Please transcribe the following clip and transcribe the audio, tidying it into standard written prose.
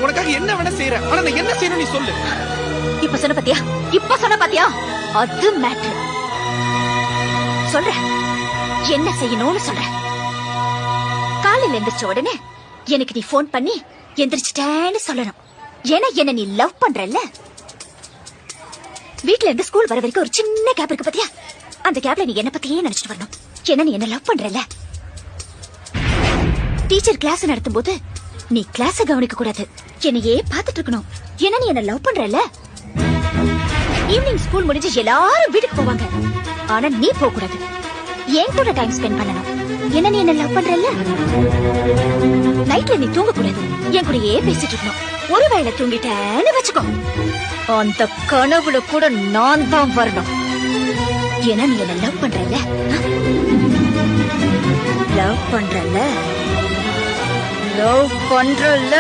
உனக்காக என்ன வேணா செய்யறேன். ஆனா நான் என்ன செய்யணும் நீ சொல்லு. இப்ப சொன்ன பாத்தியா அது மேட்டர். சொல்ற என்ன செய்யணும்னு சொல்ற. காலையில எந்திரிச்ச உடனே எனக்கு நீ போன் பண்ணி எந்திரிச்சிட்டேன்னு சொல்லணும். ஏன்னா என்ன நீ லவ் பண்றல்ல. வீட்ல இருந்து ஸ்கூல் வர வரைக்கும் ஒரு சின்ன கேப் இருக்கு பாத்தியா, அந்த கேப்ல நீ என்ன பத்தியே நினைச்சிட்டு வரணும். ஏன்னா நீ என்ன லவ் பண்றல்ல. டீச்சர் கிளாஸ் நடத்தும் போது நீ கிளாஸ கவனிக்க கூடாது, என்னையே பாத்துட்டு இருக்கணும். ஏன்னா நீ என்ன லவ் பண்றல்ல. ஈவினிங் ஸ்கூல் முடிஞ்சு எல்லாரும் வீட்டுக்கு போவாங்க, ஆனா நீ போக கூடாது. என் கூட டைம் ஸ்பெண்ட் பண்ணணும். என்ன நீ என்ன லவ் பண்றல்ல. நைட்ல நீ தூங்க கூடாது, என் கூடயே பேசிட்டு இருக்கணும். ஒருவேளை தூங்கிட்டேன்னு வச்சுக்கோ, அந்த கனவுல கூட நான் தான் வரணும். ஏன்னா நீ என்ன லவ் பண்றல்ல. லவ் பண்றல்ல.